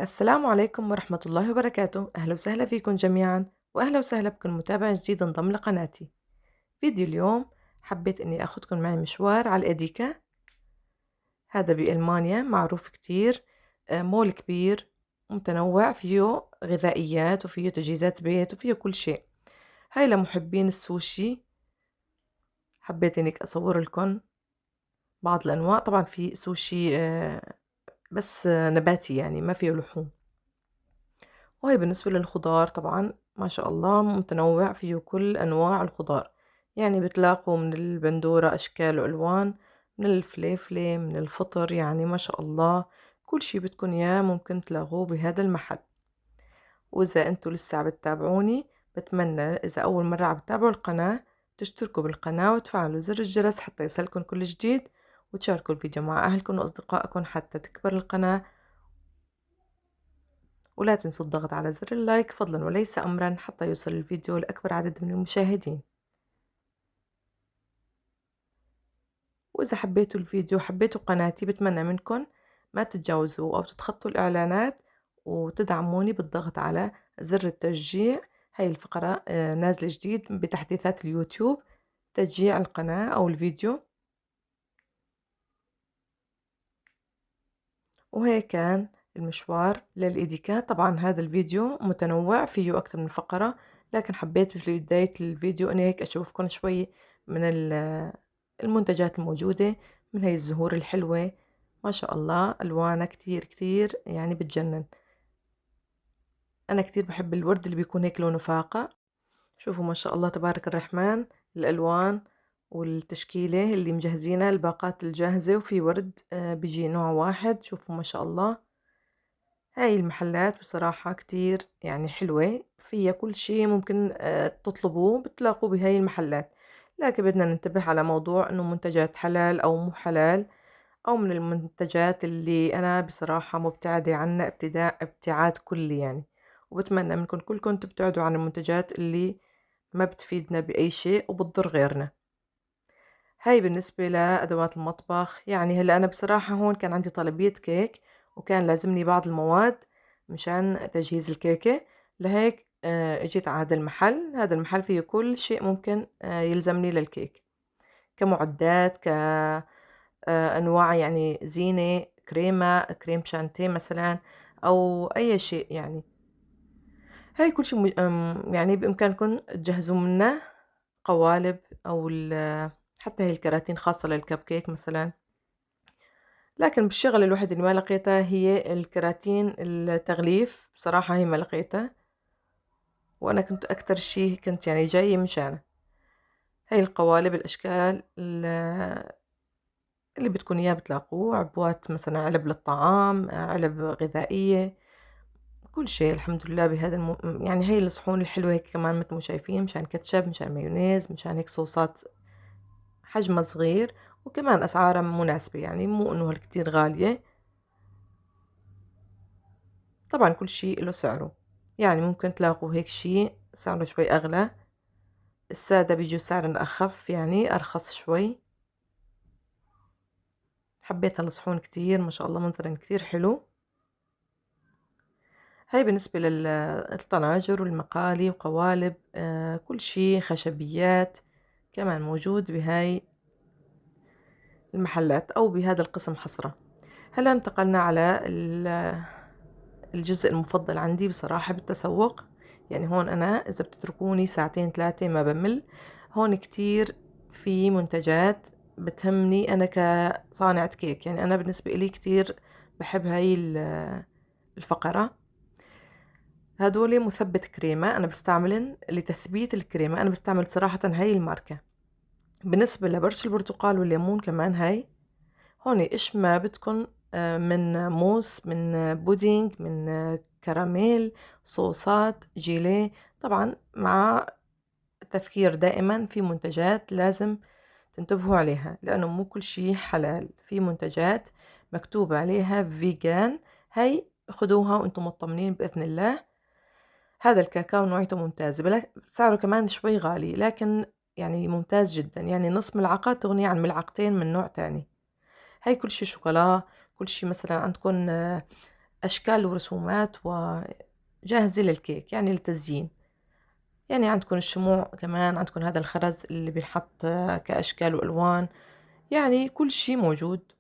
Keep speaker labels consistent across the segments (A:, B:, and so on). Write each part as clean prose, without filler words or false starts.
A: السلام عليكم ورحمة الله وبركاته. أهلا وسهلا فيكم جميعا، وأهلا وسهلا بكل متابع جديد انضم لقناتي. فيديو اليوم حبيت أني أخذكم معي مشوار على الإديكا. هذا بألمانيا معروف كتير. مول كبير متنوع، فيه غذائيات وفيه تجهيزات بيت وفيه كل شيء. هاي لمحبين السوشي. حبيت أنك أصور لكم بعض الأنواع. طبعا في سوشي بس نباتي، يعني ما فيه لحوم. وهي بالنسبة للخضار طبعا ما شاء الله متنوع، فيه كل أنواع الخضار. يعني بتلاقوا من البندورة أشكال وألوان، من الفليفلة، من الفطر، يعني ما شاء الله كل شي بدكن إياه ممكن تلاقوه بهذا المحل. وإذا أنتوا لسه عم بتتابعوني، بتمنى إذا أول مرة عم بتتابعوا القناة تشتركوا بالقناة وتفعلوا زر الجرس حتى يصلكن كل جديد، وتشاركوا الفيديو مع أهلكم وأصدقائكم حتى تكبر القناة. ولا تنسوا الضغط على زر اللايك فضلا وليس أمرا حتى يوصل الفيديو لأكبر عدد من المشاهدين. وإذا حبيتوا الفيديو وحبيتوا قناتي، بتمنى منكم ما تتجاوزوا أو تتخطوا الإعلانات وتدعموني بالضغط على زر التشجيع. هاي الفقرة نازلة جديد بتحديثات اليوتيوب، تشجيع القناة أو الفيديو. وهيك كان المشوار للإيديكا. طبعا هذا الفيديو متنوع فيه أكثر من فقرة، لكن حبيت في بداية الفيديو أني هيك أشوفكم شوي من المنتجات الموجودة، من هاي الزهور الحلوة ما شاء الله ألوانها كتير كتير يعني بتجنن. أنا كتير بحب الورد اللي بيكون هيك لونه فاقع. شوفوا ما شاء الله تبارك الرحمن، الألوان والتشكيلة اللي مجهزينها، الباقات الجاهزة، وفي ورد بيجي نوع واحد. شوفوا ما شاء الله. هاي المحلات بصراحة كتير يعني حلوة، فيها كل شي ممكن تطلبوه بتلاقوه بهاي المحلات. لكن بدنا ننتبه على موضوع انه منتجات حلال او مو حلال، او من المنتجات اللي انا بصراحة مبتعدة عنها ابتعاد كلي يعني. وبتمنى منكم كلكم تبتعدوا عن المنتجات اللي ما بتفيدنا بأي شيء وبتضر غيرنا. هاي بالنسبة لأدوات المطبخ. يعني هلأ أنا بصراحة هون كان عندي طلبية كيك، وكان لازمني بعض المواد مشان تجهيز الكيكة. لهيك اجيت على هذا المحل. هذا المحل فيه كل شيء ممكن يلزمني للكيك، كمعدات، كأنواع يعني زينة، كريم شانتيه مثلا، أو أي شيء يعني. هاي كل شيء يعني بإمكانكم تجهزوا منه قوالب أو حتى هي الكراتين خاصة للكب كيك مثلا. لكن بالشغل الوحيد اللي ما لقيتها هي الكراتين التغليف، بصراحة هي ما لقيتها، وأنا كنت أكتر شي كنت يعني جاية مشانه. هاي القوالب الأشكال اللي بتكون إياه بتلاقوه، عبوات مثلا، علب للطعام، علب غذائية، كل شيء الحمد لله بهذا يعني هاي الصحون الحلوة هيك كمان مثل ما شايفين، مشان كاتشب، مشان مايونيز، مشان هيك صوصات حجمها صغير، وكمان أسعارها مناسبة، يعني مو إنه هالكتير غالية. طبعا كل شيء له سعره، يعني ممكن تلاقوا هيك شيء سعره شوي أغلى، السادة بيجوا سعر أخف يعني أرخص شوي. حبيت هالصحون كتير ما شاء الله، منظرن كتير حلو. هاي بالنسبة للطناجر والمقالي وقوالب، كل شيء خشبيات كمان موجود بهاي المحلات أو بهذا القسم حصرا. هلا انتقلنا على الجزء المفضل عندي بصراحة بالتسوق. يعني هون أنا إذا بتتركوني ساعتين ثلاثة ما بمل. هون كتير في منتجات بتهمني أنا كصانعة كيك. يعني أنا بالنسبة إلي كتير بحب هاي الفقرة. هدول مثبت كريمة أنا بستعملن لتثبيت الكريمة. أنا بستعمل صراحة هاي الماركة. بالنسبة لبرش البرتقال والليمون كمان هاي. هون إيش ما بدكن من موس، من بودينج، من كراميل، صوصات، جيليه. طبعا مع تذكير دائما في منتجات لازم تنتبهوا عليها، لأنه مو كل شي حلال. في منتجات مكتوب عليها فيجان، هاي خدوها وانتم مطمنين بإذن الله. هذا الكاكاو نوعيته ممتازة، سعره كمان شوي غالي لكن يعني ممتاز جدا. يعني نص ملعقة تغني عن ملعقتين من نوع تاني. هاي كل شي شوكولا، كل شي مثلا عندكم أشكال ورسومات وجاهزة للكيك يعني للتزيين. يعني عندكم الشموع كمان، عندكم هذا الخرز اللي بينحط كأشكال وألوان، يعني كل شي موجود،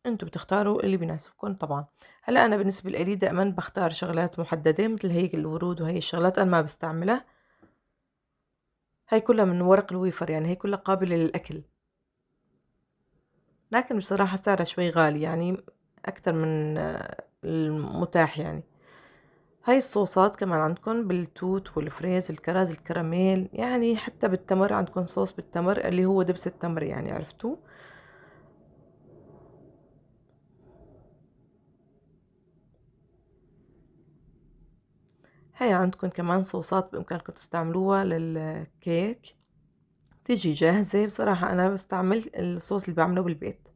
A: انتوا بتختاروا اللي بيناسبكم طبعا. هلا أنا بالنسبة لي دائما بختار شغلات محددة مثل هيك الورود، وهي الشغلات أنا ما بستعملها. هاي كلها من ورق الويفر، يعني هي كلها قابلة للأكل، لكن بصراحة سعرها شوي غالي يعني أكتر من المتاح يعني. هاي الصوصات كمان عندكم بالتوت والفريز الكرز الكراميل، يعني حتى بالتمر عندكم صوص بالتمر اللي هو دبس التمر، يعني عرفتوا. هاي عندكم كمان صوصات بإمكانكم تستعملوها للكيك، تيجي جاهزة. بصراحة أنا بستعمل الصوص اللي بعمله بالبيت.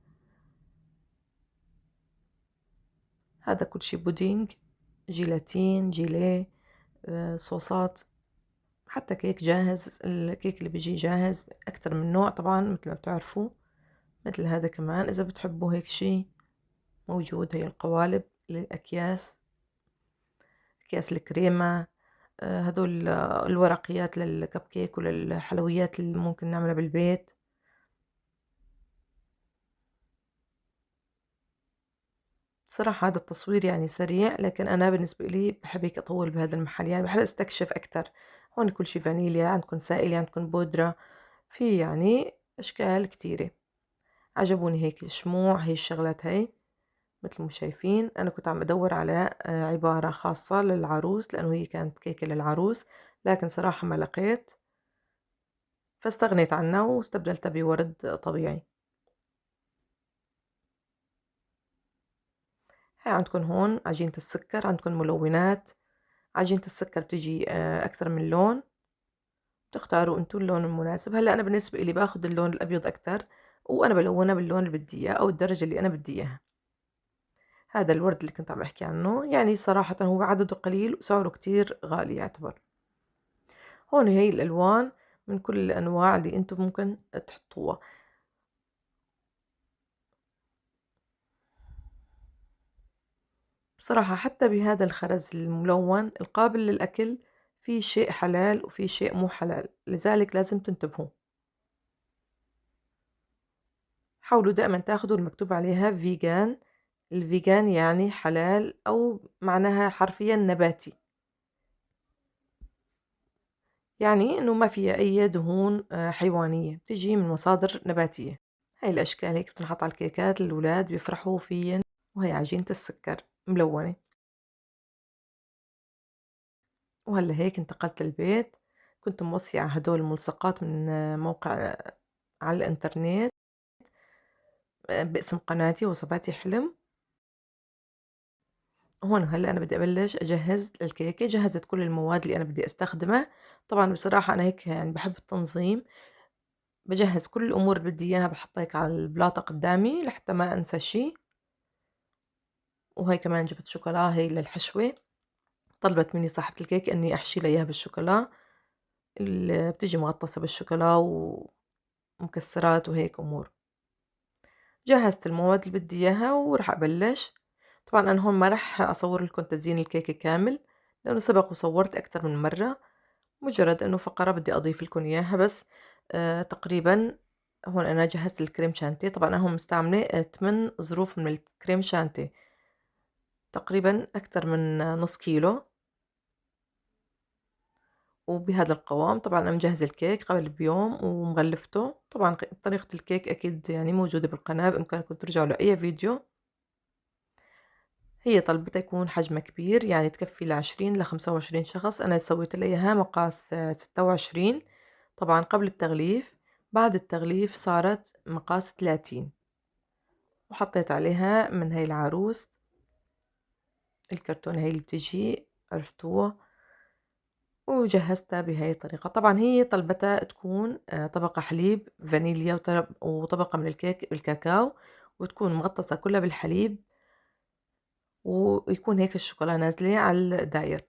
A: هذا كل شي بودينج، جيلاتين، جيليه، صوصات، حتى كيك جاهز. الكيك اللي بيجي جاهز أكتر من نوع طبعا مثل ما بتعرفوا. مثل هذا كمان إذا بتحبوا هيك شي موجود. هي القوالب، الأكياس، أكياس الكريمة، هدول الورقيات للكب كيك وللحلويات اللي ممكن نعملها بالبيت. صراحة هذا التصوير يعني سريع، لكن أنا بالنسبة لي بحب هيك أطول بهذا المحل، يعني بحب أستكشف أكتر. هون كل شي فانيليا، عندكم سائل، عندكم بودرة، في يعني أشكال كتيرة. عجبوني هيك الشموع، هي الشغلات هي. مثل ما شايفين أنا كنت عم أدور على عبارة خاصة للعروس، لأنه هي كانت كيكة للعروس، لكن صراحة ما لقيت، فاستغنيت عنها واستبدلتها بورد طبيعي. هاي عندكم هون عجينة السكر، عندكم ملونات. عجينة السكر بتجي أكثر من لون، بتختاروا انتوا اللون المناسب. هلا أنا بالنسبة إلي باخد اللون الأبيض أكتر، وأنا بلونها باللون اللي بدي إياه أو الدرجة اللي أنا بدي إياها. هذا الورد اللي كنت عم أحكي عنه، يعني صراحة هو عدده قليل وسعره كتير غالي يعتبر. هون هي الألوان من كل الأنواع اللي انتم ممكن تحطوها. بصراحة حتى بهذا الخرز الملون القابل للأكل، في شيء حلال وفي شيء مو حلال، لذلك لازم تنتبهوا. حاولوا دائما تاخدوا المكتوب عليها فيجان. الفيجان يعني حلال، أو معناها حرفيا نباتي، يعني إنه ما فيها أي دهون حيوانية، بتجي من مصادر نباتية. هاي الأشكال هيك بتنحط على الكيكات، الأولاد بيفرحوا فيهن. وهي عجينة السكر ملونة. وهلا هيك انتقلت للبيت، كنت موصية هدول الملصقات من موقع على الإنترنت باسم قناتي وصفاتي حلم. هون هلا أنا بدي أبلش أجهز الكيكة. جهزت كل المواد اللي أنا بدي أستخدمها. طبعا بصراحة أنا هيك يعني بحب التنظيم، بجهز كل الأمور اللي بدي إياها، بحطها هيك على البلاطة قدامي لحتى ما أنسى شي. وهي كمان جبت شوكولا هي للحشوة، طلبت مني صاحبة الكيك إني أحشي لها إياها بالشوكولا اللي بتيجي مغطسة بالشوكولا ومكسرات وهيك أمور. جهزت المواد اللي بدي إياها ورح أبلش. طبعا أنا هون ما رح أصور لكم تزيين الكيكة كامل، لأنه سبق وصورت أكتر من مرة، مجرد إنه فقرة بدي أضيف لكم إياها بس. تقريبا هون أنا جهزت الكريم شانتي. طبعا أنا هون مستعملة 8 ظروف من الكريم شانتي، تقريبا أكتر من نص كيلو، وبهذا القوام. طبعا أنا مجهزة الكيك قبل بيوم ومغلفته. طبعا طريقة الكيك أكيد يعني موجودة بالقناة، بإمكانكم ترجعوا لأي فيديو. هي طلبتها يكون حجمها كبير، يعني تكفي ل20 ل25 شخص. أنا سويت لها إياها مقاس 26 طبعا قبل التغليف. بعد التغليف صارت مقاس 30، وحطيت عليها من هاي العروس الكرتونة هي اللي بتجي، عرفتوها، وجهزتها بهاي الطريقة. طبعا هي طلبتها تكون طبقة حليب فانيليا وطبقة من الكيك الكاكاو، وتكون مغطسة كلها بالحليب، ويكون هيك الشوكولا نازلة على الداير.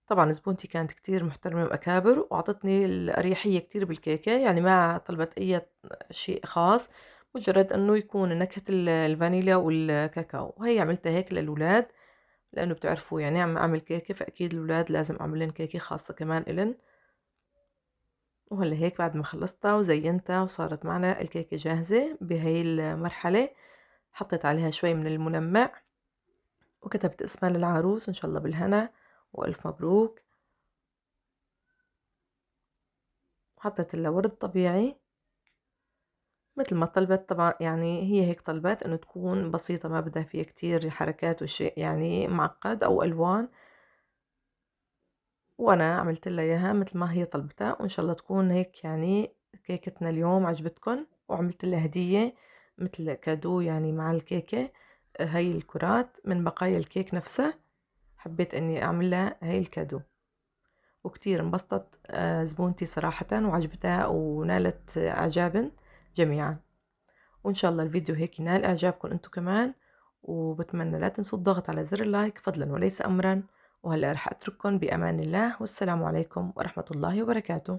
A: طبعا زبونتي كانت كتير محترمة وأكابر، وعطتني الأريحية كتير بالكيكة، يعني ما طلبت أي شيء خاص، مجرد إنه يكون نكهة الفانيليا والكاكاو. وهي عملتها هيك للولاد، لإنه بتعرفوا يعني عم أعمل كيكة، فأكيد الولاد لازم أعمل لهم كيكة خاصة كمان إلن. وهلا هيك بعد ما خلصتها وزينتها وصارت معنا الكيكة جاهزة بهي المرحلة، حطيت عليها شوي من المنمع وكتبت اسمها للعروس، إن شاء الله بالهنا وألف مبروك. وحطيت لها ورد طبيعي مثل ما طلبت طبعا، يعني هي هيك طلبت إنه تكون بسيطة، ما بدها فيها كتير حركات وشيء يعني معقد أو ألوان. وأنا عملت لها إياها مثل ما هي طلبتها، وإن شاء الله تكون هيك يعني كيكتنا اليوم عجبتكن. وعملت لها هدية مثل كادو يعني مع الكيكة، هاي الكرات من بقايا الكيك نفسها، حبيت إني أعمل لها هاي الكادو. وكتير انبسطت زبونتي صراحةً وعجبتها ونالت إعجابٍ جميعًا. وإن شاء الله الفيديو هيك ينال إعجابكم أنتم كمان، وبتمنى لا تنسوا الضغط على زر اللايك فضلًا وليس أمرًا. وهلأ رح أترككم بأمان الله، والسلام عليكم ورحمة الله وبركاته.